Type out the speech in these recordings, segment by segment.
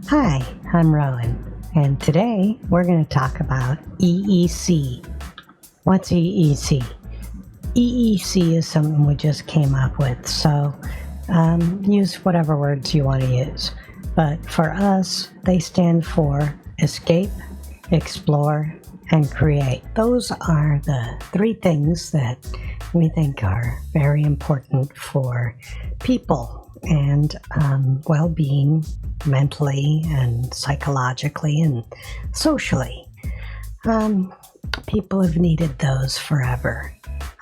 Hi, I'm Rowan, and today we're going to talk about EEC. What's EEC? EEC is something we just came up with, so use whatever words you want to use. But for us, they stand for escape, explore, and create. Those are the three things that we think are very important for people and well-being mentally and psychologically and socially. People have needed those forever,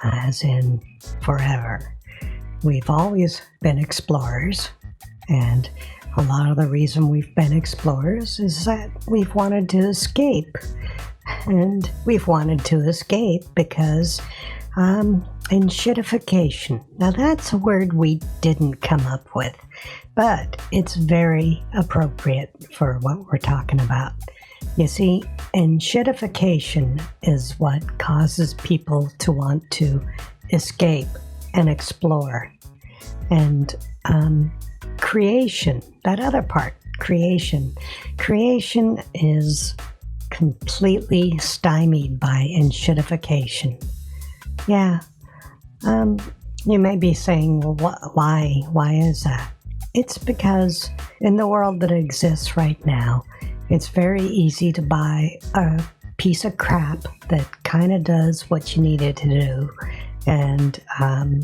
as in forever. We've always been explorers, and a lot of the reason we've been explorers is that we've wanted to escape. And we've wanted to escape because Enshitification. Now that's a word we didn't come up with, but it's very appropriate for what we're talking about. You see, Enshitification is what causes people to want to escape and explore. And creation, that other part, creation is completely stymied by Enshitification. Yeah. You may be saying, well, why? Why is that? It's because in the world that exists right now, it's very easy to buy a piece of crap that kind of does what you need it to do. And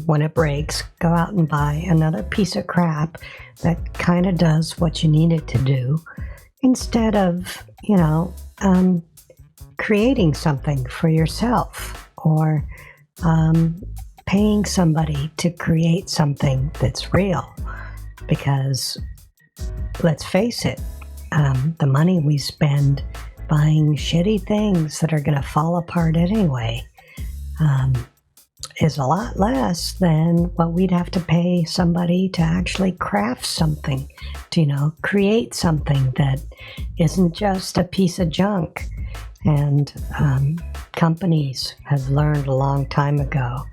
when it breaks, go out and buy another piece of crap that kind of does what you need it to do, instead of, creating something for yourself, or paying somebody to create something that's real. Because let's face it, the money we spend buying shitty things that are going to fall apart anyway is a lot less than what we'd have to pay somebody to actually craft something, to create something that isn't just a piece of junk. And companies have learned a long time ago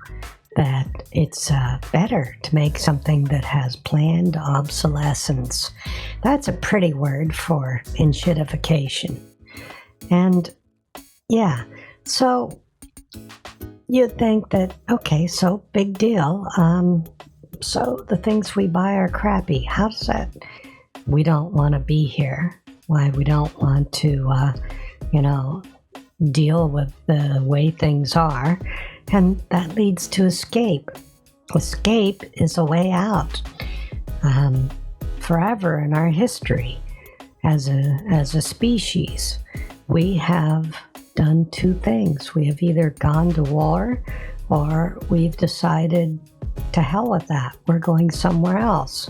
that it's better to make something that has planned obsolescence. That's a pretty word for Enshitification. And yeah, so you'd think that, okay, so big deal. So the things we buy are crappy. How does that? We don't want to be here. Why? We don't want to deal with the way things are, and that leads to escape. Escape is a way out. Forever in our history, as a species, we have done two things. We have either gone to war, or we've decided, to hell with that, we're going somewhere else.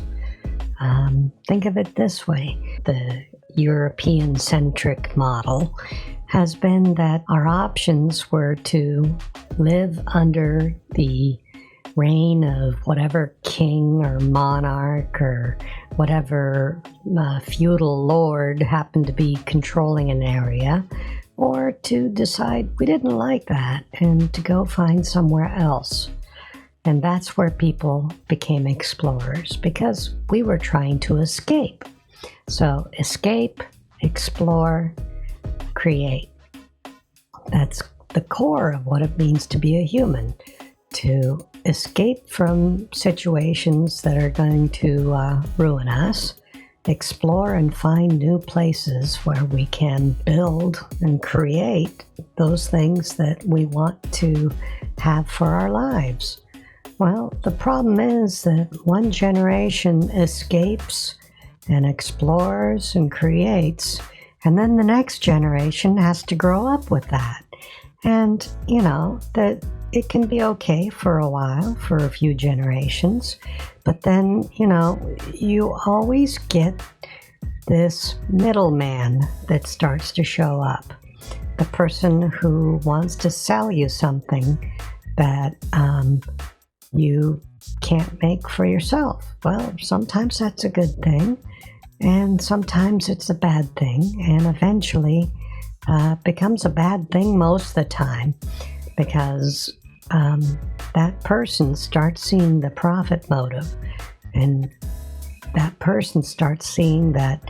Think of it this way. The European-centric model has been that our options were to live under the reign of whatever king or monarch or whatever feudal lord happened to be controlling an area, or to decide we didn't like that and to go find somewhere else. And that's where people became explorers, because we were trying to escape. So escape, explore, create. That's the core of what it means to be a human, to escape from situations that are going to ruin us, explore and find new places where we can build and create those things that we want to have for our lives. Well, the problem is that one generation escapes and explores and creates, and then the next generation has to grow up with that. And, that it can be okay for a while, for a few generations, but then, you always get this middleman that starts to show up. The person who wants to sell you something that you can't make for yourself. Well, sometimes that's a good thing, and sometimes it's a bad thing, and eventually becomes a bad thing most of the time, because that person starts seeing the profit motive, and that person starts seeing that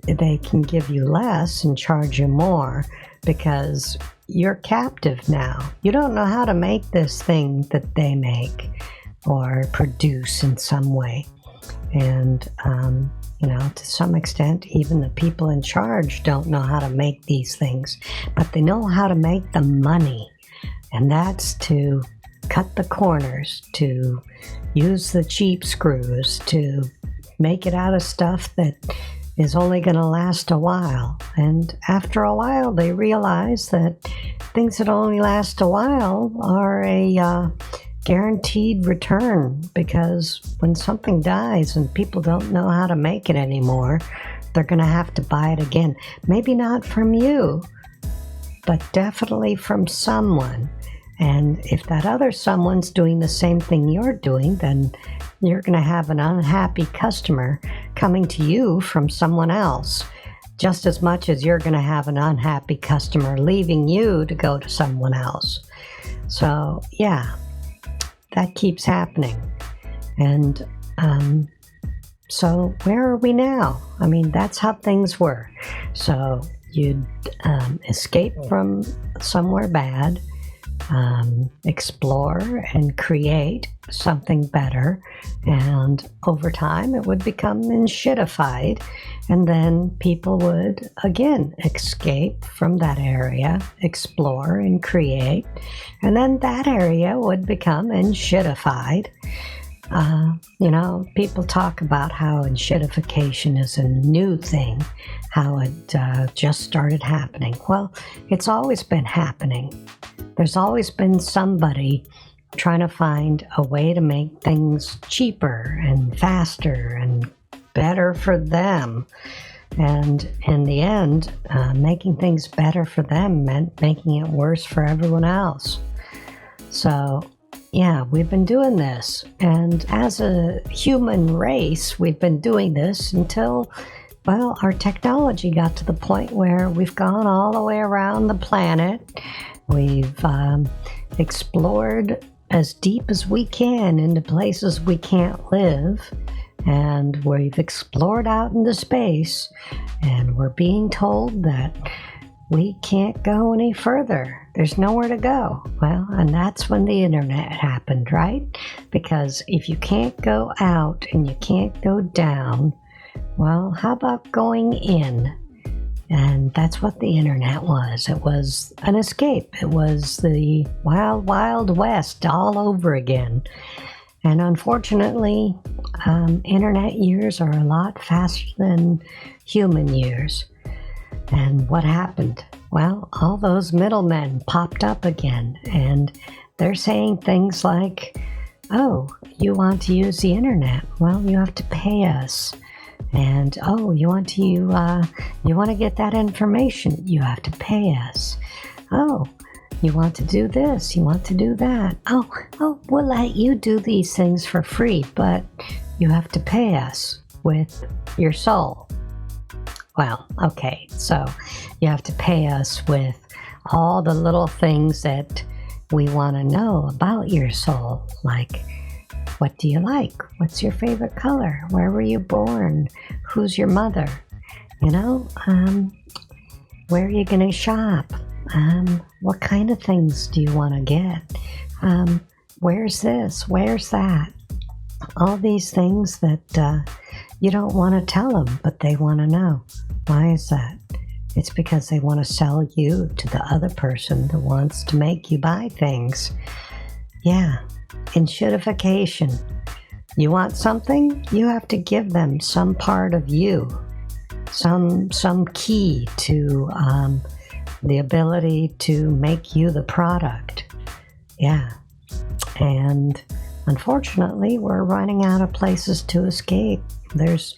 they can give you less and charge you more because you're captive now. You don't know how to make this thing that they make or produce in some way. And, to some extent, even the people in charge don't know how to make these things, but they know how to make the money. And that's to cut the corners, to use the cheap screws, to make it out of stuff that is only going to last a while. And after a while, they realize that things that only last a while are a guaranteed return, because when something dies and people don't know how to make it anymore, they're going to have to buy it again. Maybe not from you, but definitely from someone. And if that other someone's doing the same thing you're doing, then you're going to have an unhappy customer coming to you from someone else, just as much as you're going to have an unhappy customer leaving you to go to someone else. So, yeah, that keeps happening. And so where are we now? I mean, that's how things were. So you'd escape from somewhere bad, explore and create something better, and over time it would become enshitified, and then people would again escape from that area, explore and create, and then that area would become enshitified. People talk about how enshitification is a new thing, how it just started happening. Well, it's always been happening. There's always been somebody trying to find a way to make things cheaper and faster and better for them. And in the end, making things better for them meant making it worse for everyone else. So, yeah, we've been doing this. And as a human race, we've been doing this until, well, our technology got to the point where we've gone all the way around the planet. We've explored as deep as we can into places we can't live, and we've explored out into space, and we're being told that we can't go any further. There's nowhere to go. Well, and that's when the internet happened, right? Because if you can't go out and you can't go down, well, how about going in? And that's what the internet was. It was an escape. It was the wild, wild west all over again. And unfortunately, internet years are a lot faster than human years. And what happened? Well, all those middlemen popped up again, and they're saying things like, oh, you want to use the internet? Well, you have to pay us. And, oh, you want to get that information? You have to pay us. Oh, you want to do this? You want to do that? Oh, we'll let you do these things for free, but you have to pay us with your soul. Well, okay, so you have to pay us with all the little things that we want to know about your soul, like, what do you like? What's your favorite color? Where were you born? Who's your mother? Where are you going to shop? What kind of things do you want to get? Where's this? Where's that? All these things that you don't want to tell them, but they want to know. Why is that? It's because they want to sell you to the other person that wants to make you buy things. Yeah. Enshitification. You want something? You have to give them some part of you, some key to the ability to make you the product. Yeah. And unfortunately, we're running out of places to escape. There's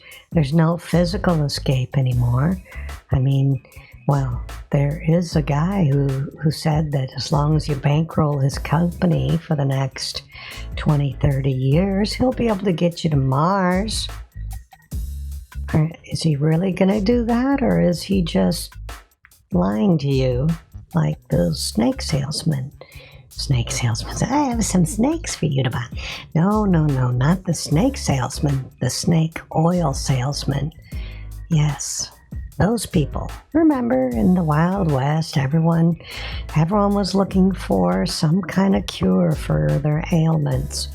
no physical escape anymore. I mean, well, there is a guy who said that as long as you bankroll his company for the next 20, 30 years, he'll be able to get you to Mars. Is he really going to do that, or is he just lying to you like those snake salesmen? Snake salesman said, I have some snakes for you to buy. No, not the snake salesman, the snake oil salesman. Yes, Those people. Remember, in the Wild West, everyone was looking for some kind of cure for their ailments.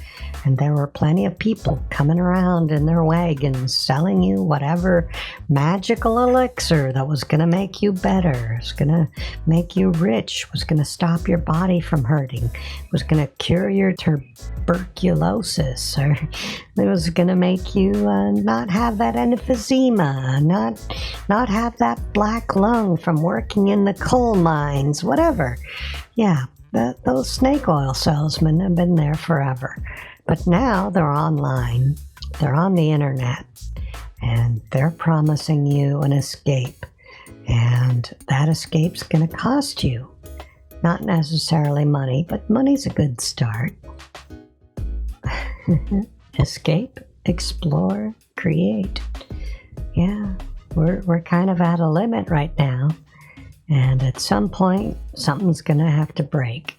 And there were plenty of people coming around in their wagons selling you whatever magical elixir that was going to make you better, was going to make you rich, was going to stop your body from hurting, was going to cure your tuberculosis, or it was going to make you not have that emphysema, not have that black lung from working in the coal mines, whatever. Yeah, those snake oil salesmen have been there forever. But now they're online, they're on the internet, and they're promising you an escape. And that escape's going to cost you. Not necessarily money, but money's a good start. Escape, explore, create. Yeah, we're kind of at a limit right now. And at some point, something's going to have to break.